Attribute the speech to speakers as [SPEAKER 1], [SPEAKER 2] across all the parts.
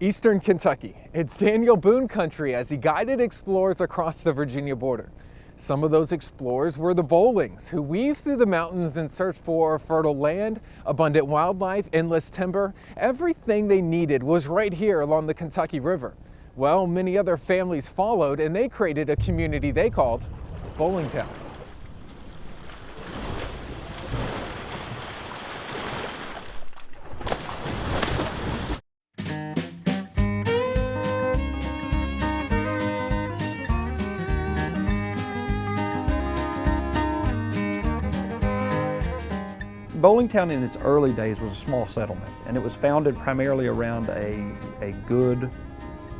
[SPEAKER 1] Eastern Kentucky. It's Daniel Boone country as he guided explorers across the Virginia border. Some of those explorers were the Bowlings, who weaved through the mountains in search for fertile land, abundant wildlife, endless timber. Everything they needed was right here along the Kentucky River. Well, many other families followed, and they created a community they called Bowlingtown.
[SPEAKER 2] Bowlingtown in its early days was a small settlement, and it was founded primarily around a good,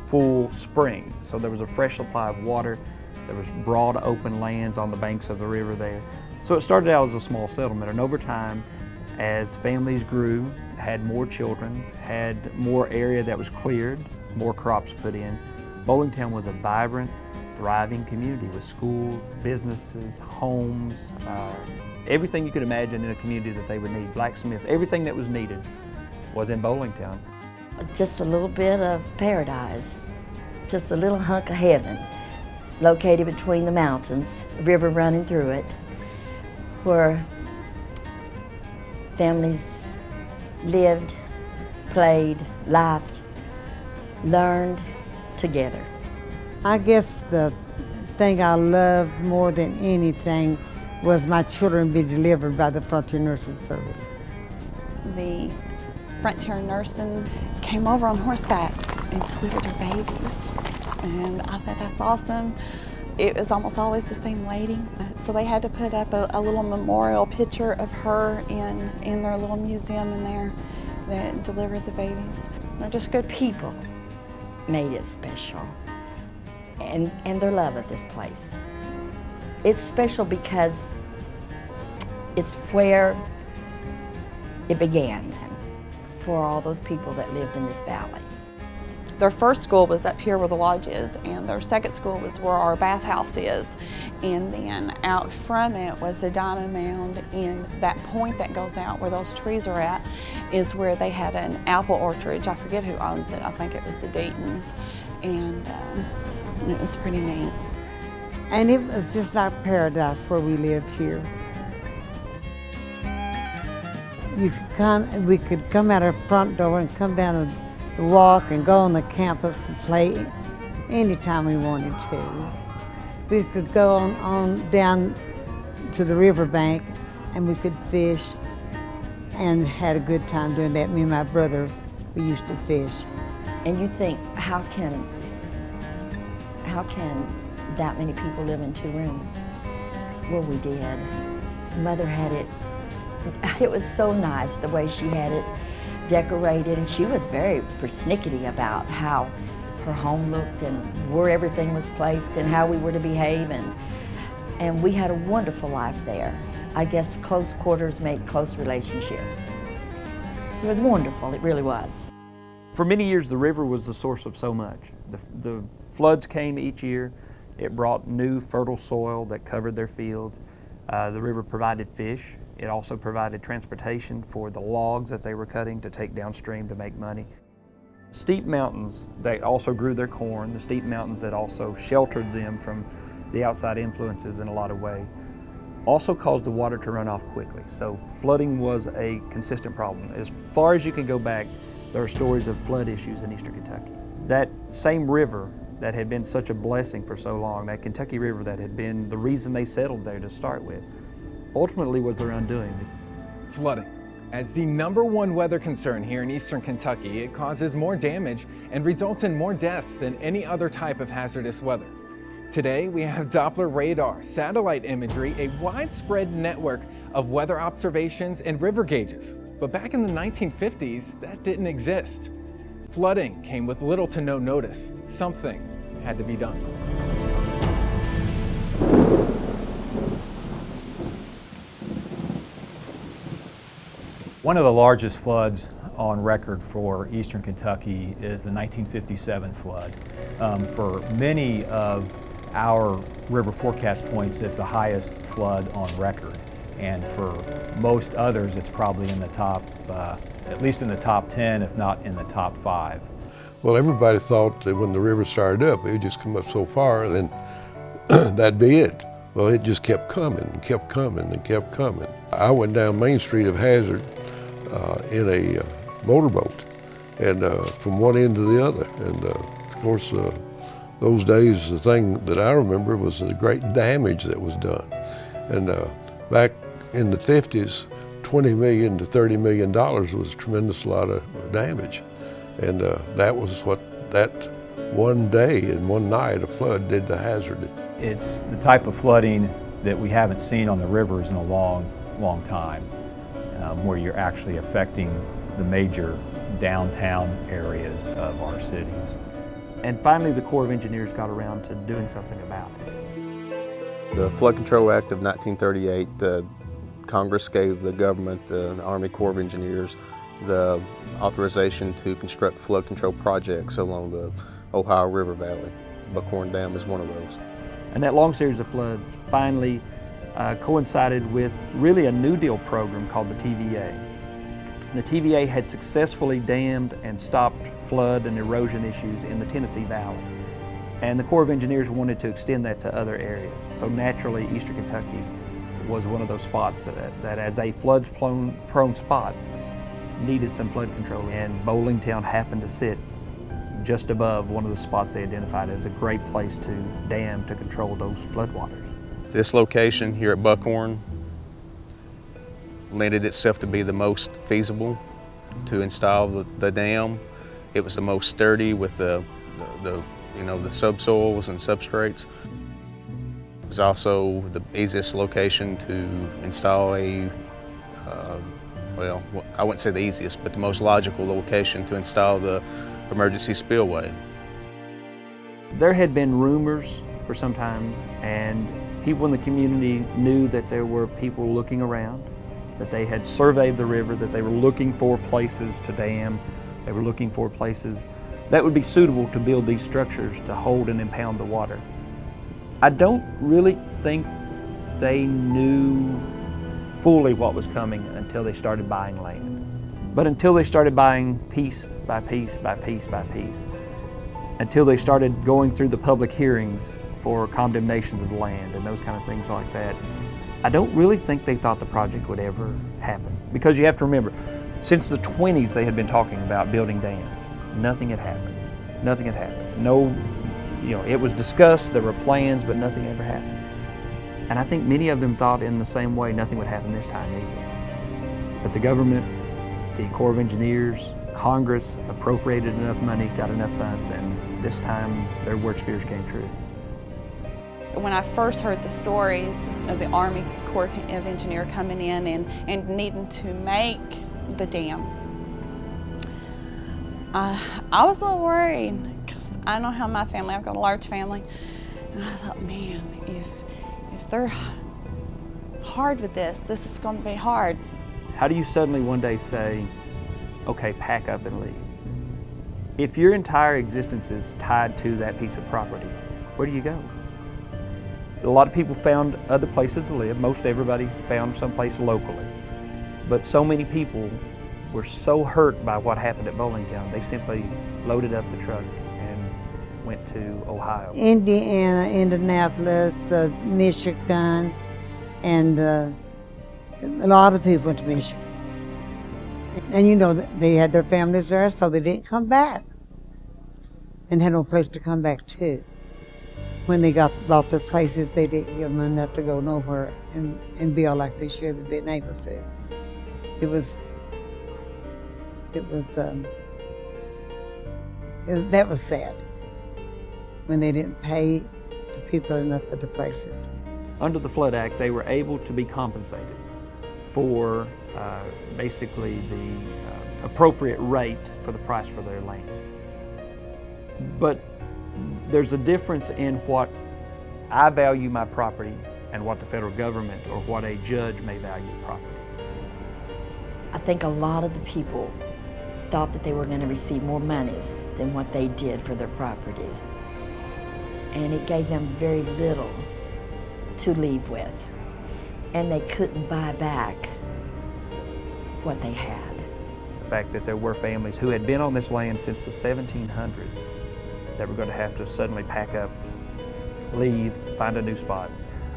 [SPEAKER 2] full spring. So there was a fresh supply of water, there was broad open lands on the banks of the river there. So it started out as a small settlement, and over time, as families grew, had more children, had more area that was cleared, more crops put in, Bowlingtown was a vibrant, thriving community with schools, businesses, homes, everything you could imagine in a community that they would need. Blacksmiths, everything that was needed was in Bowlingtown.
[SPEAKER 3] Just a little bit of paradise, just a little hunk of heaven, located between the mountains, a river running through it, where families lived, played, laughed, learned together.
[SPEAKER 4] I guess the thing I loved more than anything was my children be delivered by the Frontier Nursing Service.
[SPEAKER 5] The Frontier Nursing came over on horseback and delivered her babies. And I thought that's awesome. It was almost always the same lady. So they had to put up a little memorial picture of her in their little museum in there that delivered the babies. They're just good people.
[SPEAKER 3] Made it special. And their love of this place. It's special because it's where it began for all those people that lived in this valley.
[SPEAKER 5] Their first school was up here where the lodge is, and their second school was where our bathhouse is. And then out from it was the diamond mound, and that point that goes out where those trees are at is where they had an apple orchard. I forget who owns it. I think it was the Daytons. And it was pretty neat.
[SPEAKER 4] And it was just like paradise where we lived here. We could come out our front door and come down the walk and go on the campus and play anytime we wanted to. We could go on down to the riverbank and we could fish and had a good time doing that. Me and my brother, we used to fish.
[SPEAKER 3] And you think, how can that many people live in 2 rooms? Well, we did. Mother had it was so nice the way she had it decorated, and she was very persnickety about how her home looked and where everything was placed and how we were to behave, and we had a wonderful life there. I guess close quarters made close relationships. It was wonderful, it really was.
[SPEAKER 2] For many years, the river was the source of so much. The floods came each year. It brought new fertile soil that covered their fields. The river provided fish. It also provided transportation for the logs that they were cutting to take downstream to make money. Steep mountains that also grew their corn, the steep mountains that also sheltered them from the outside influences in a lot of ways, also caused the water to run off quickly. So flooding was a consistent problem. As far as you can go back, there are stories of flood issues in Eastern Kentucky. That same river that had been such a blessing for so long, that Kentucky River that had been the reason they settled there to start with, ultimately was their undoing.
[SPEAKER 1] Flooding. As the #1 weather concern here in Eastern Kentucky, it causes more damage and results in more deaths than any other type of hazardous weather. Today, we have Doppler radar, satellite imagery, a widespread network of weather observations and river gauges. But back in the 1950s, that didn't exist. Flooding came with little to no notice. Something had to be done.
[SPEAKER 6] One of the largest floods on record for Eastern Kentucky is the 1957 flood. For many of our river forecast points, it's the highest flood on record. And for most others, it's probably in the top, at least in the top 10, if not in the top 5.
[SPEAKER 7] Well, everybody thought that when the river started up, it would just come up so far and then that'd be it. Well, it just kept coming and kept coming and kept coming. I went down Main Street of Hazard in a motorboat, and from one end to the other. And of course, those days, the thing that I remember was the great damage that was done. And back in the 50s, $20 million to $30 million was a tremendous lot of damage. And that was what that one day and one night of flood did to Hazard.
[SPEAKER 6] It's the type of flooding that we haven't seen on the rivers in a long, long time, where you're actually affecting the major downtown areas of our cities.
[SPEAKER 2] And finally, the Corps of Engineers got around to doing something about it.
[SPEAKER 8] The Flood Control Act of 1938, Congress gave the government, the Army Corps of Engineers, the authorization to construct flood control projects along the Ohio River Valley. Buckhorn Dam is one of those.
[SPEAKER 2] And that long series of floods finally coincided with really a New Deal program called the TVA. The TVA had successfully dammed and stopped flood and erosion issues in the Tennessee Valley. And the Corps of Engineers wanted to extend that to other areas. So naturally, Eastern Kentucky was one of those spots that as a flood-prone spot, needed some flood control. And Bowlingtown happened to sit just above one of the spots they identified as a great place to dam to control those floodwaters.
[SPEAKER 8] This location here at Buckhorn lended itself to be the most feasible to install the dam. It was the most sturdy with the subsoils and substrates. It was also the easiest location to install a well, I wouldn't say the easiest, but the most logical location to install the emergency spillway.
[SPEAKER 2] There had been rumors for some time, and people in the community knew that there were people looking around, that they had surveyed the river, that they were looking for places to dam, they were looking for places that would be suitable to build these structures to hold and impound the water. I don't really think they knew fully what was coming until they started buying land. But until they started buying piece by piece by piece by piece, until they started going through the public hearings for condemnations of land and those kind of things like that, I don't really think they thought the project would ever happen. Because you have to remember, since the 20s they had been talking about building dams. Nothing had happened. Nothing had happened. No, it was discussed, there were plans, but nothing ever happened. And I think many of them thought in the same way nothing would happen this time either. But the government, the Corps of Engineers, Congress appropriated enough money, got enough funds, and this time their worst fears came true.
[SPEAKER 5] When I first heard the stories of the Army Corps of Engineers coming in and needing to make the dam, I was a little worried because I know how my family, I've got a large family, and I thought, man, if they're hard with this is going to be hard.
[SPEAKER 2] How do you suddenly one day say, okay, pack up and leave? If your entire existence is tied to that piece of property, where do you go? A lot of people found other places to live. Most everybody found someplace locally. But so many people were so hurt by what happened at Bowlingtown, they simply loaded up the truck and went to Ohio.
[SPEAKER 4] Indiana, Indianapolis, Michigan, and a lot of people went to Michigan. And they had their families there, so they didn't come back and had no place to come back to. When they bought their places, they didn't give them enough to go nowhere and build like they should have been able to. That was sad when they didn't pay the people enough for the places.
[SPEAKER 2] Under the Flood Act, they were able to be compensated for basically the appropriate rate for the price for their land. But there's a difference in what I value my property and what the federal government or what a judge may value property.
[SPEAKER 3] I think a lot of the people thought that they were going to receive more monies than what they did for their properties. And it gave them very little to leave with. And they couldn't buy back what they had.
[SPEAKER 2] fact that there were families who had been on this land since the 1700s that were going to have to suddenly pack up, leave, find a new spot,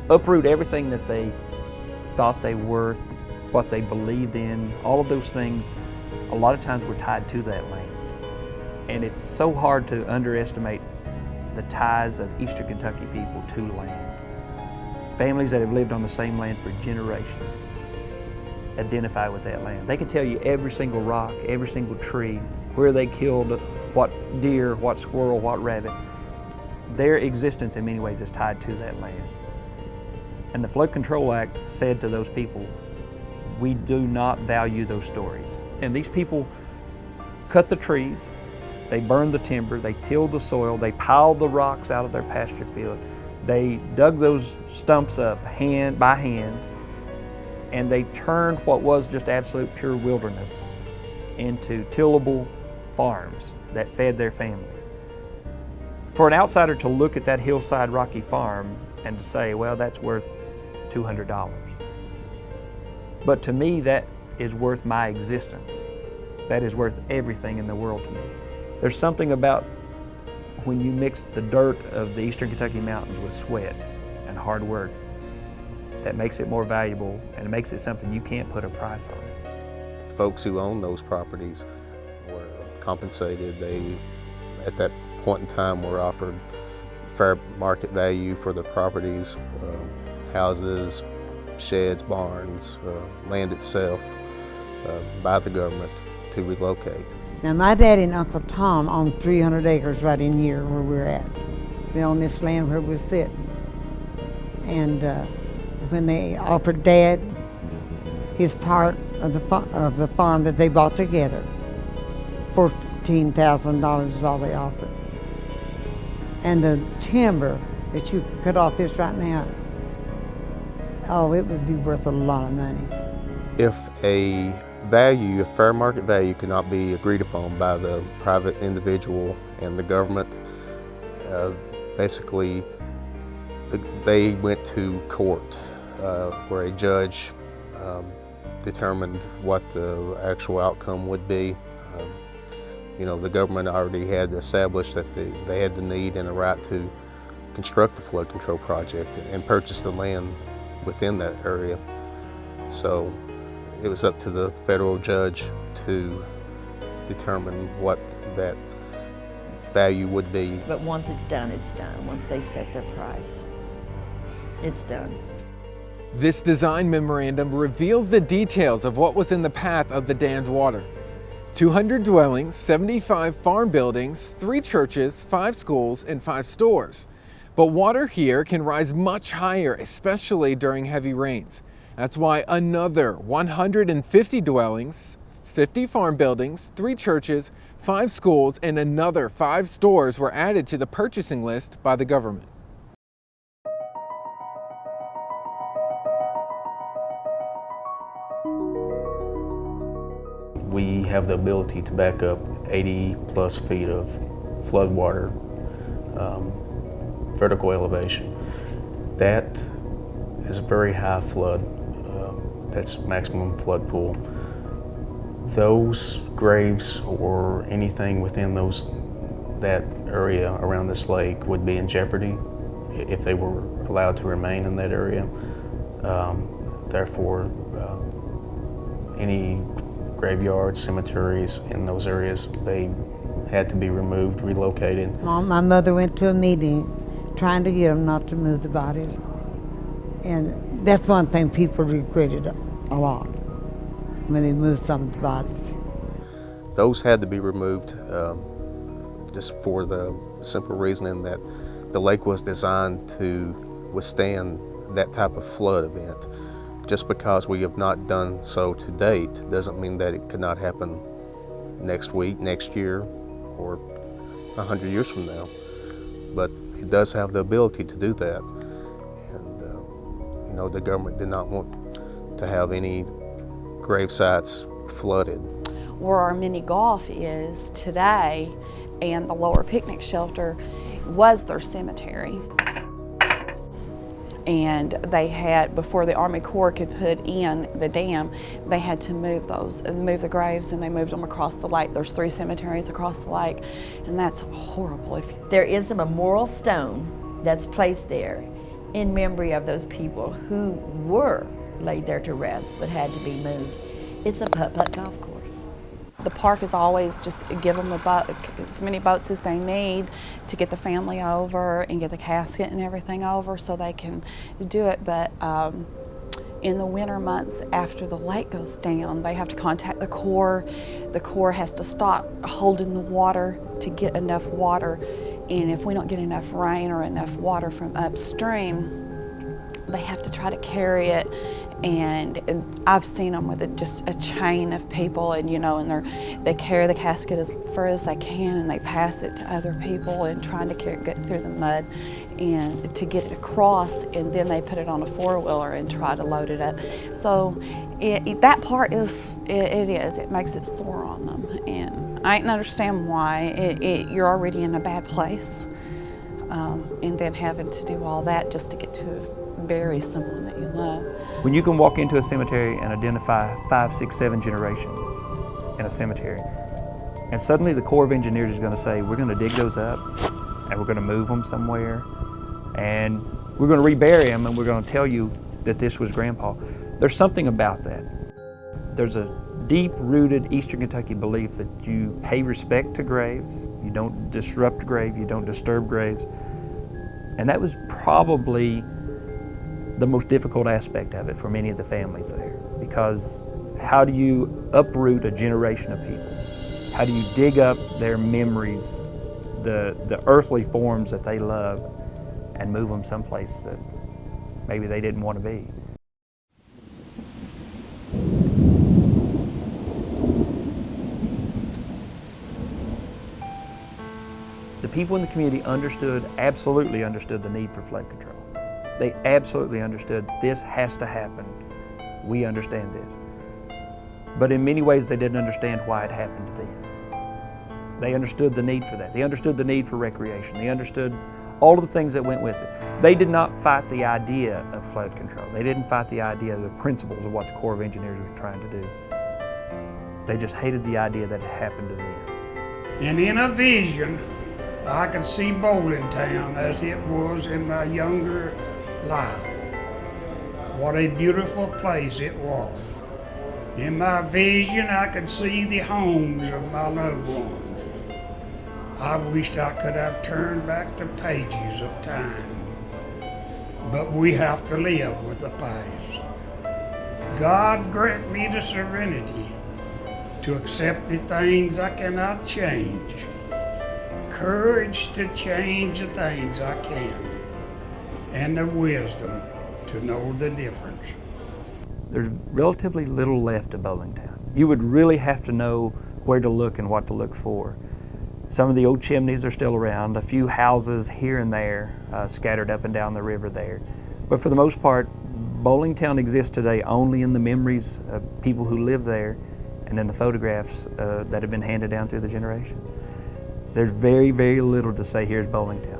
[SPEAKER 2] uproot everything that they thought they were, what they believed in. All of those things a lot of times were tied to that land. And it's so hard to underestimate the ties of Eastern Kentucky people to land. Families that have lived on the same land for generations identify with that land. They can tell you every single rock, every single tree, where they killed what deer, what squirrel, what rabbit. Their existence in many ways is tied to that land. And the Flood Control Act said to those people, we do not value those stories. And these people cut the trees, they burned the timber, they tilled the soil, they piled the rocks out of their pasture field, they dug those stumps up hand by hand, and they turned what was just absolute pure wilderness into tillable farms that fed their families. For an outsider to look at that hillside rocky farm and to say, well, that's worth $200. But to me, that is worth my existence. That is worth everything in the world to me. There's something about when you mix the dirt of the Eastern Kentucky mountains with sweat and hard work that makes it more valuable, and it makes it something you can't put a price on.
[SPEAKER 8] Folks who own those properties were compensated. They, at that point in time, were offered fair market value for the properties, houses, sheds, barns, land itself, by the government to relocate.
[SPEAKER 4] Now my daddy and Uncle Tom owned 300 acres right in here where we're at. We own this land where we're sitting. And when they offered Dad his part of the farm that they bought together, $14,000 is all they offered. And the timber that you could cut off this right now, oh, it would be worth a lot of money.
[SPEAKER 8] If a value, a fair market value, cannot be agreed upon by the private individual and the government, basically they went to court where a judge determined what the actual outcome would be. You know, the government already had established that they had the need and the right to construct the flood control project and purchase the land within that area. So it was up to the federal judge to determine what that value would be.
[SPEAKER 3] But once it's done, it's done. Once they set their price, it's done.
[SPEAKER 1] This design memorandum reveals the details of what was in the path of the dammed water. 200 dwellings, 75 farm buildings, 3 churches, 5 schools, and 5 stores. But water here can rise much higher, especially during heavy rains. That's why another 150 dwellings, 50 farm buildings, 3 churches, 5 schools, and another 5 stores were added to the purchasing list by the government.
[SPEAKER 8] We have the ability to back up 80 plus feet of floodwater, vertical elevation. That is a very high flood. That's maximum flood pool. Those graves or anything within that area around this lake would be in jeopardy if they were allowed to remain in that area. Therefore, any graveyards, cemeteries in those areas, they had to be removed, relocated.
[SPEAKER 4] My mother went to a meeting trying to get them not to move the bodies. And that's one thing people regretted a lot, when they moved some of the bodies.
[SPEAKER 8] Those had to be removed just for the simple reasoning that the lake was designed to withstand that type of flood event. Just because we have not done so to date doesn't mean that it could not happen next week, next year, or 100 years from now. But it does have the ability to do that. And you know, the government did not want to have any grave sites flooded.
[SPEAKER 5] Where our mini golf is today and the lower picnic shelter was their cemetery. And they had, before the Army Corps could put in the dam, they had to move the graves, and they moved them across the lake. There's 3 cemeteries across the lake, and that's horrible.
[SPEAKER 3] There is a memorial stone that's placed there in memory of those people who were laid there to rest but had to be moved. It's a putt-putt golf course.
[SPEAKER 5] The park is always just give them as many boats as they need to get the family over and get the casket and everything over so they can do it. But in the winter months after the lake goes down, they have to contact the Corps. The Corps has to stop holding the water to get enough water. And if we don't get enough rain or enough water from upstream, they have to try to carry it. And I've seen them with just a chain of people, and they carry the casket as far as they can, and they pass it to other people, and trying to get through the mud and to get it across, and then they put it on a 4-wheeler and try to load it up. So that part it makes it sore on them, and I can understand why. You're already in a bad place, and then having to do all that just to get to bury someone that you love.
[SPEAKER 2] When you can walk into a cemetery and identify 5, 6, 7 generations in a cemetery, and suddenly the Corps of Engineers is going to say, we're going to dig those up, and we're going to move them somewhere, and we're going to rebury them, and we're going to tell you that this was Grandpa. There's something about that. There's a deep-rooted Eastern Kentucky belief that you pay respect to graves, you don't disrupt graves, you don't disturb graves, and that was probably the most difficult aspect of it for many of the families there, because how do you uproot a generation of people? How do you dig up their memories, the earthly forms that they love, and move them someplace that maybe they didn't want to be? The people in the community absolutely understood the need for flood control. They absolutely understood this has to happen. We understand this. But in many ways, they didn't understand why it happened to them. They understood the need for that. They understood the need for recreation. They understood all of the things that went with it. They did not fight the idea of flood control. They didn't fight the idea of the principles of what the Corps of Engineers was trying to do. They just hated the idea that it happened to them.
[SPEAKER 9] And in a vision, I could see Bowlingtown as it was in my younger life. What a beautiful place it was. In my vision, I could see the homes of my loved ones. I wished I could have turned back the pages of time. But we have to live with the past. God grant me the serenity to accept the things I cannot change, courage to change the things I can, and the wisdom to know the difference.
[SPEAKER 2] There's relatively little left of Bowlingtown. You would really have to know where to look and what to look for. Some of the old chimneys are still around, a few houses here and there scattered up and down the river there. But for the most part, Bowlingtown exists today only in the memories of people who live there and in the photographs that have been handed down through the generations. There's very, very little to say here's Bowlingtown.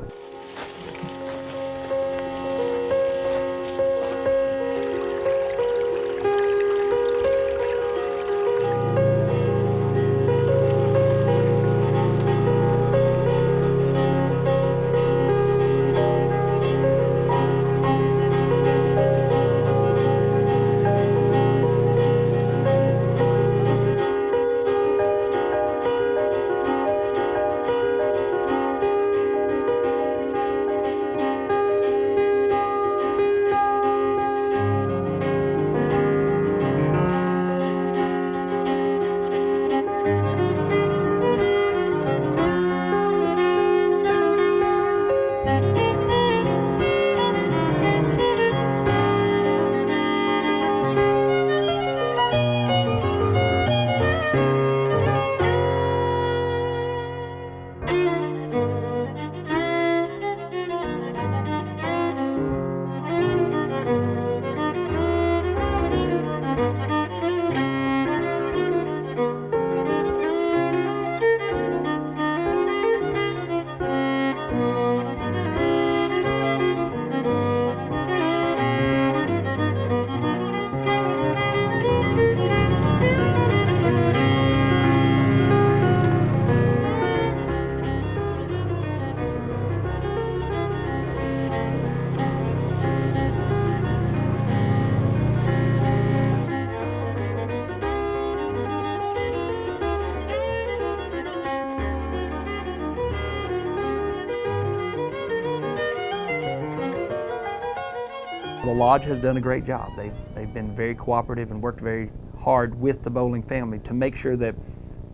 [SPEAKER 2] The lodge has done a great job. They've been very cooperative and worked very hard with the Bowling family to make sure that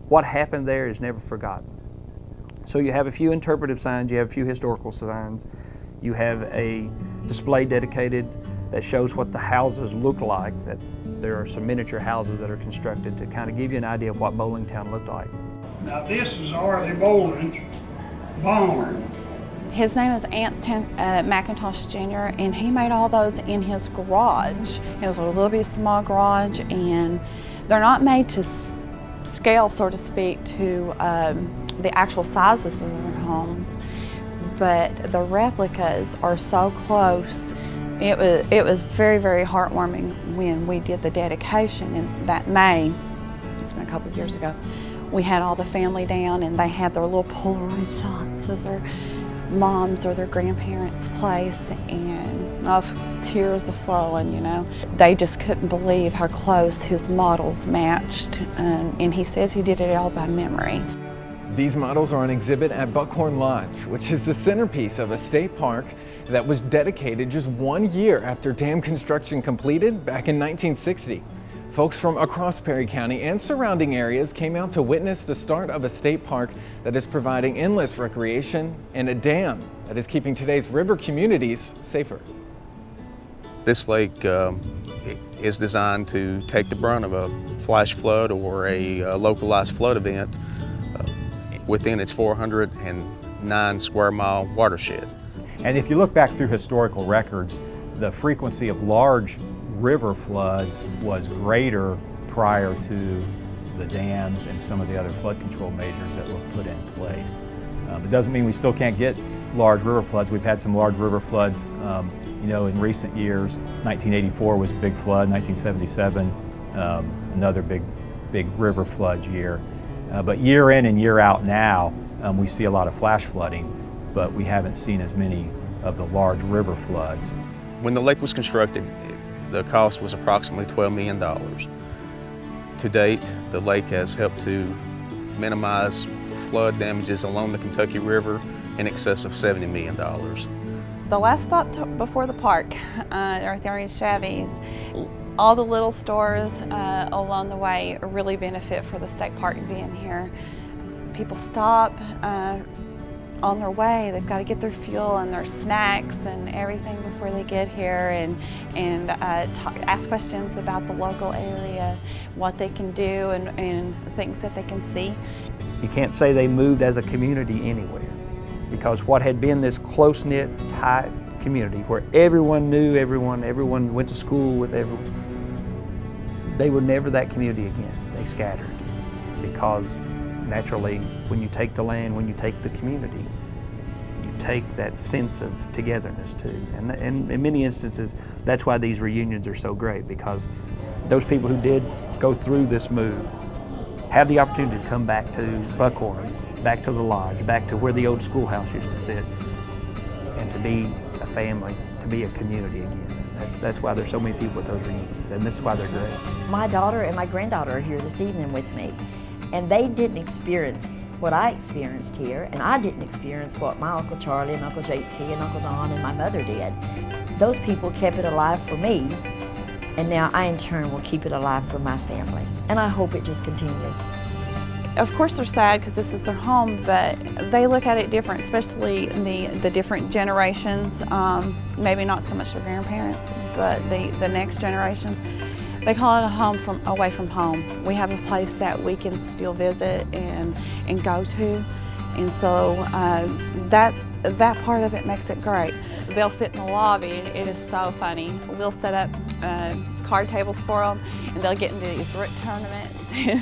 [SPEAKER 2] what happened there is never forgotten. So you have a few interpretive signs, you have a few historical signs, you have a display dedicated that shows what the houses look like, that there are some miniature houses that are constructed to kind of give you an idea of what Bowlingtown looked like.
[SPEAKER 9] Now this is Arlie Bowling's barn.
[SPEAKER 5] His name is Anston McIntosh Jr., and he made all those in his garage. It was a little bit small garage, and they're not made to scale, so to speak, to the actual sizes of their homes, but the replicas are so close. It was very, very heartwarming when we did the dedication in that May. It's been a couple of years ago. We had all the family down, and they had their little Polaroid shots of their moms or their grandparents' place, and tears are flowing, you know. They just couldn't believe how close his models matched, and he says he did it all by memory.
[SPEAKER 1] These models are on exhibit at Buckhorn Lodge, which is the centerpiece of a state park that was dedicated just 1 year after dam construction completed back in 1960. Folks from across Perry County and surrounding areas came out to witness the start of a state park that is providing endless recreation and a dam that is keeping today's river communities safer.
[SPEAKER 8] This lake is designed to take the brunt of a flash flood or a localized flood event within its 409 square mile watershed.
[SPEAKER 6] And if you look back through historical records, the frequency of large river floods was greater prior to the dams and some of the other flood control measures that were put in place. It doesn't mean we still can't get large river floods. We've had some large river floods in recent years. 1984 was a big flood, 1977 another big river flood year. But year in and year out now, we see a lot of flash flooding, but we haven't seen as many of the large river floods.
[SPEAKER 8] When the lake was constructed, the cost was approximately $12 million. To date, the lake has helped to minimize flood damages along the Kentucky River in excess of $70 million.
[SPEAKER 5] The last stop before the park, right there in Chavy's, all the little stores along the way really benefit for the state park being here. People stop on their way. They've got to get their fuel and their snacks and everything before they get here, and ask questions about the local area, what they can do, and things that they can see.
[SPEAKER 2] You can't say they moved as a community anywhere, because what had been this close-knit, tight community where everyone knew everyone went to school with everyone, they were never that community again. They scattered, because naturally, when you take the land, when you take the community, you take that sense of togetherness too. And in many instances, that's why these reunions are so great, because those people who did go through this move have the opportunity to come back to Buckhorn, back to the lodge, back to where the old schoolhouse used to sit, and to be a family, to be a community again. That's why there's so many people at those reunions, and that's why they're great.
[SPEAKER 3] My daughter and my granddaughter are here this evening with me, and they didn't experience what I experienced here, and I didn't experience what my Uncle Charlie and Uncle JT and Uncle Don and my mother did. Those people kept it alive for me, and now I in turn will keep it alive for my family, and I hope it just continues.
[SPEAKER 5] Of course they're sad because this is their home, but they look at it different, especially the different generations, maybe not so much their grandparents, but the next generations. They call it a home away from home. We have a place that we can still visit and go to, and so that part of it makes it great. They'll sit in the lobby, and it is so funny. We'll set up card tables for them, and they'll get into these root tournaments.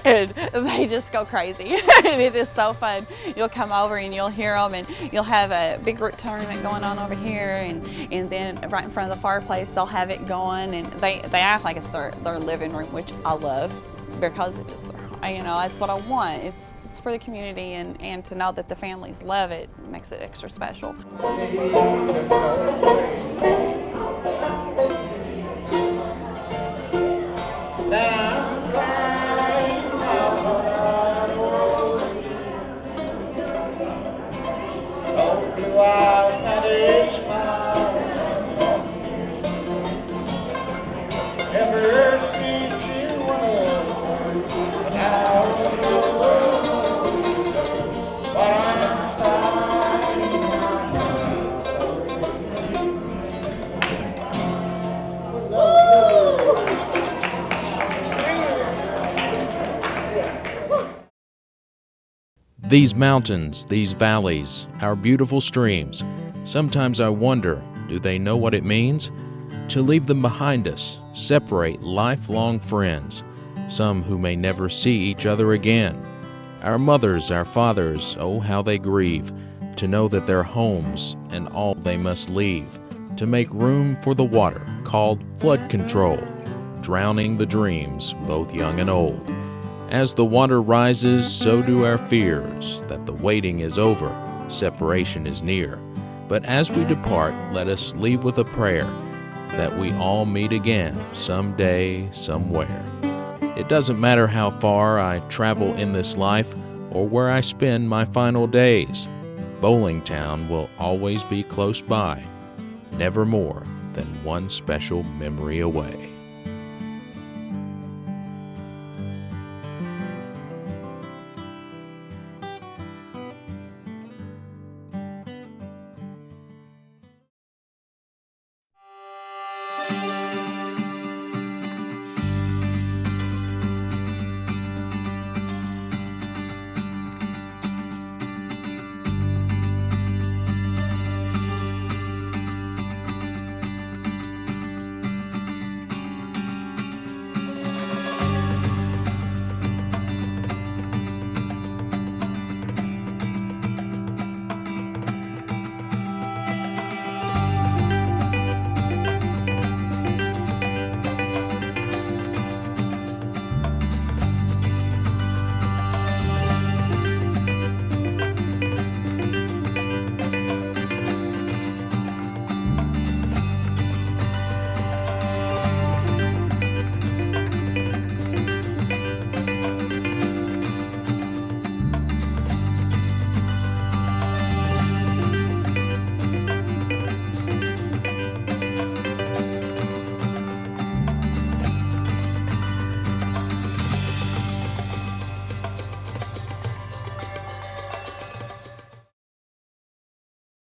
[SPEAKER 5] And they just go crazy, and it is so fun. You'll come over and you'll hear them, and you'll have a big root tournament going on over here, and then right in front of the fireplace they'll have it going, and they act like it's their living room, which I love, because it just, that's what I want. It's for the community, and to know that the families love it makes it extra special.
[SPEAKER 10] These mountains, these valleys, our beautiful streams, sometimes I wonder, do they know what it means? To leave them behind us, separate lifelong friends, some who may never see each other again. Our mothers, our fathers, oh how they grieve, to know that their homes and all they must leave, to make room for the water called flood control, drowning the dreams, both young and old. As the water rises, so do our fears, that the waiting is over, separation is near. But as we depart, let us leave with a prayer, that we all meet again, someday, somewhere. It doesn't matter how far I travel in this life, or where I spend my final days. Bowlingtown will always be close by, never more than one special memory away.